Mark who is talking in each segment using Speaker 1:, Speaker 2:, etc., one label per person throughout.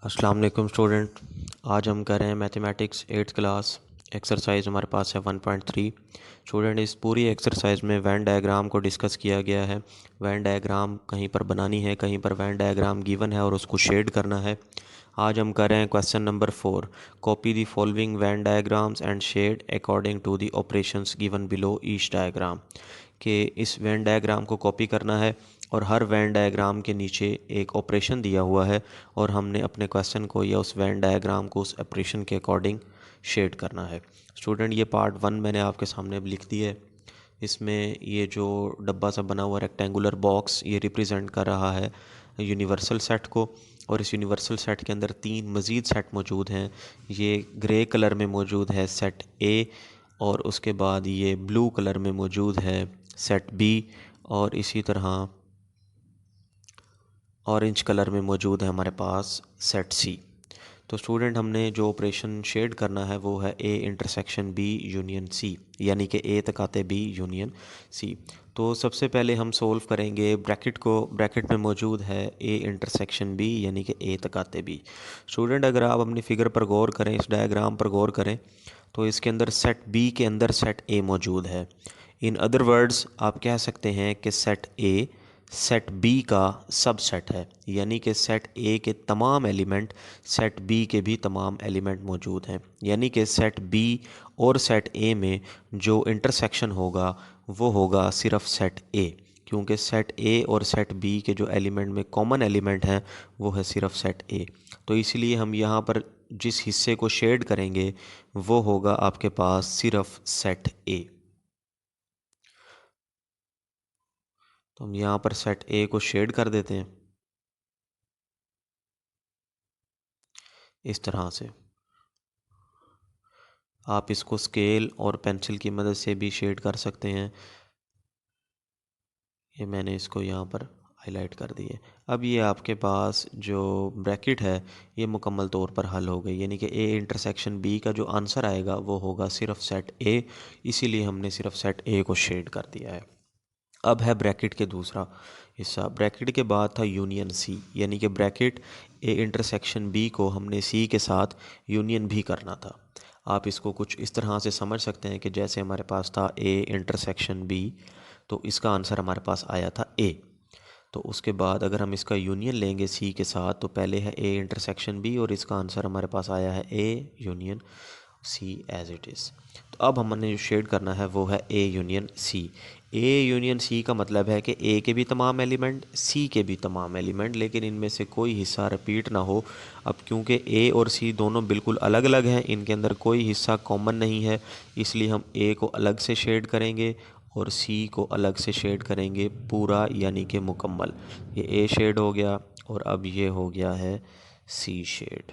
Speaker 1: अस्सलाम वालेकुम स्टूडेंट। आज हम कर रहे हैं मैथमेटिक्स 8th क्लास। एक्सरसाइज हमारे पास है 1.3। स्टूडेंट, इस पूरी एक्सरसाइज में वैन डायग्राम को डिस्कस किया गया है। वैन डायग्राम कहीं पर बनानी है, कहीं पर वैन डायग्राम गिवन है और उसको शेड करना है। आज हम कर रहे हैं question number 4। Copy the following Venn diagrams and shade according to the operations given below each diagram. कि इस वैन डायग्राम को कॉपी करना है और हर वैन डायग्राम के नीचे एक ऑपरेशन दिया हुआ है और हमने अपने क्वेश्चन को या उस वैन डायग्राम को उस ऑपरेशन के अकॉर्डिंग शेड करना है। स्टूडेंट, ये पार्ट 1 मैंने आपके सामने अब लिख दिया है। इसमें ये जो डब्बा सा बना हुआ रेक्टेंगुलर बॉक्स, ये रिप्रेजेंट कर रहा है यूनिवर्सल सेट को। और इस यूनिवर्सल सेट के अंदर 3 मज़ीद सेट मौजूद हैं। ये ग्रे कलर में मौजूद है सेट ए, और उसके बाद ये ब्लू कलर में मौजूद है सेट बी, और इसी तरह ऑरेंज कलर में मौजूद है हमारे पास सेट सी। तो स्टूडेंट, हमने जो ऑपरेशन शेड करना है वो है A intersection B union C, यानी कि ए तक आते बी यूनियन सी। तो सबसे पहले हम सोल्व करेंगे ब्रैकेट को। ब्रैकेट में मौजूद है ए इंटरसेक्शन बी, यानी कि ए तक आते बी। स्टूडेंट, अगर आप अपनी फिगर पर गौर करें, इस डायग्राम पर गौर करें, तो इसके अंदर सेट बी के अंदर सेट ए मौजूद है। इन अदर वर्ड्स आप कह सकते हैं कि सेट ए सेट बी का सबसेट है, यानी कि सेट ए के तमाम एलिमेंट सेट बी के भी तमाम एलिमेंट मौजूद हैं। यानी कि सेट बी और सेट ए में जो इंटरसेक्शन होगा वो होगा सिर्फ सेट ए, क्योंकि सेट ए और सेट बी के जो एलिमेंट में कॉमन एलिमेंट हैं वो है सिर्फ सेट ए। तो इसलिए हम यहाँ पर जिस हिस्से को शेड करेंगे वो होगा आपके पास सिर्फ सेट ए। तो हम यहाँ पर सेट ए को शेड कर देते हैं इस तरह से। आप इसको स्केल और पेंसिल की मदद से भी शेड कर सकते हैं। ये मैंने इसको यहाँ पर हाईलाइट कर दिए। अब ये आपके पास जो ब्रैकेट है ये मुकम्मल तौर पर हल हो गई, यानी कि ए इंटरसेक्शन बी का जो आंसर आएगा वो होगा सिर्फ सेट ए। इसीलिए हमने सिर्फ सेट ए को शेड कर दिया है। अब है ब्रैकेट के दूसरा हिस्सा। ब्रैकेट के बाद था यूनियन सी, यानी कि ब्रैकेट ए इंटरसेक्शन बी को हमने सी के साथ यूनियन भी करना था। आप इसको कुछ इस तरह से समझ सकते हैं कि जैसे हमारे पास था ए इंटरसेक्शन बी, तो इसका आंसर हमारे पास आया था ए। तो उसके बाद अगर हम इसका यूनियन लेंगे सी के साथ, तो पहले है ए इंटरसेक्शन बी और इसका आंसर हमारे पास आया है A union C as it is. तो अब हमने जो शेड करना है वो है A union C. A union सी का मतलब है कि ए के भी तमाम एलिमेंट, सी के भी तमाम एलिमेंट, लेकिन इनमें से कोई हिस्सा रिपीट ना हो। अब क्योंकि ए और सी दोनों बिल्कुल अलग अलग हैं, इनके अंदर कोई हिस्सा कॉमन नहीं है, इसलिए हम ए को अलग से शेड करेंगे और सी को अलग से शेड करेंगे पूरा, यानी कि मुकम्मल। ये ए शेड हो गया और अब ये हो गया है सी शेड।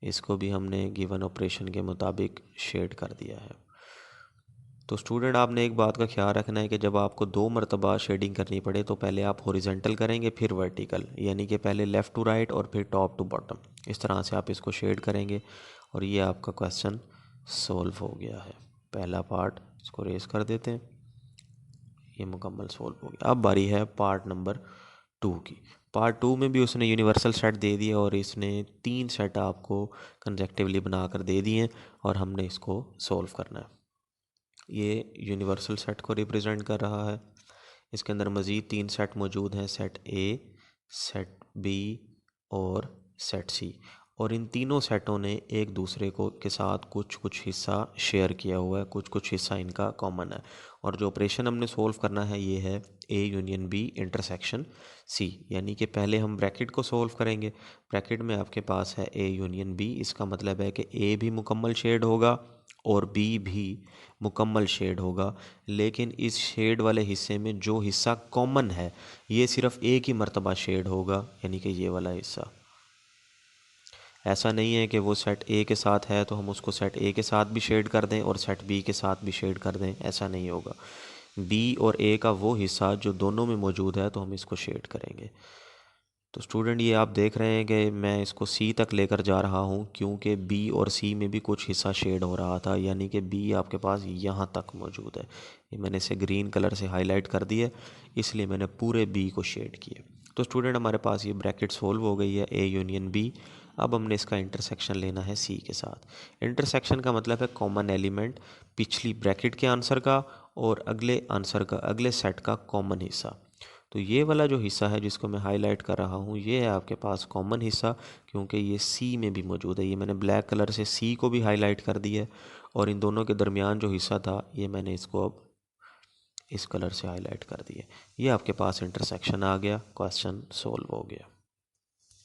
Speaker 1: इसको भी हमने गिवन ऑपरेशन के मुताबिक शेड कर दिया है। तो स्टूडेंट, आपने एक बात का ख्याल रखना है कि जब आपको 2 मरतबा शेडिंग करनी पड़े तो पहले आप हॉरिजेंटल करेंगे फिर वर्टिकल, यानी कि पहले लेफ़्ट टू राइट और फिर टॉप टू बॉटम। इस तरह से आप इसको शेड करेंगे और ये आपका क्वेश्चन सॉल्व हो गया है। पहला पार्ट इसको रेस कर देते हैं, ये मुकम्मल सॉल्व हो गया। अब बारी है पार्ट नंबर 2 की। पार्ट 2 में भी उसने यूनिवर्सल सेट दे दिया और इसने 3 सेट आपको कंजेक्टिवली बनाकर दे दिए और हमने इसको सॉल्व करना है। ये यूनिवर्सल सेट को रिप्रेजेंट कर रहा है। इसके अंदर मज़ीद 3 सेट मौजूद हैं, सेट ए, सेट बी और सेट सी। और इन तीनों सेटों ने एक दूसरे को के साथ कुछ कुछ हिस्सा शेयर किया हुआ है, कुछ कुछ हिस्सा इनका कॉमन है। और जो ऑपरेशन हमने सोल्व करना है ये है A union B intersection C, यानी कि पहले हम ब्रैकेट को सोल्व करेंगे। ब्रैकेट में आपके पास है ए यूनियन बी, इसका मतलब है कि ए भी मुकम्मल शेड होगा और बी भी मुकम्मल शेड होगा, लेकिन इस शेड वाले हिस्से में जो हिस्सा कॉमन है ये सिर्फ एक ही मर्तबा शेड होगा, यानी कि ये वाला हिस्सा। ऐसा नहीं है कि वो सेट ए के साथ है तो हम उसको सेट ए के साथ भी शेड कर दें और सेट बी के साथ भी शेड कर दें, ऐसा नहीं होगा। बी और ए का वो हिस्सा जो दोनों में मौजूद है तो हम इसको शेड करेंगे। तो स्टूडेंट, ये आप देख रहे हैं कि मैं इसको सी तक लेकर जा रहा हूँ क्योंकि बी और सी में भी कुछ हिस्सा शेड हो रहा था, यानी कि बी आपके पास यहाँ तक मौजूद है। ये मैंने इसे ग्रीन कलर से हाईलाइट कर दिया, इसलिए मैंने पूरे बी को शेड किया। तो स्टूडेंट हमारे पास ये ब्रैकेट सोल्व हो गई है, ए यूनियन बी। अब हमने इसका इंटरसेक्शन लेना है सी के साथ। इंटरसेक्शन का मतलब है कॉमन एलिमेंट पिछली ब्रैकेट के आंसर का और अगले आंसर का, अगले सेट का कॉमन हिस्सा। तो ये वाला जो हिस्सा है जिसको मैं हाईलाइट कर रहा हूँ, ये है आपके पास कॉमन हिस्सा, क्योंकि ये सी में भी मौजूद है। ये मैंने ब्लैक कलर से सी को भी हाईलाइट कर दिया है, और इन दोनों के दरमियान जो हिस्सा था ये मैंने इसको अब इस कलर से हाईलाइट कर दिया। ये आपके पास इंटरसेक्शन आ गया, क्वेश्चन सोल्व हो गया।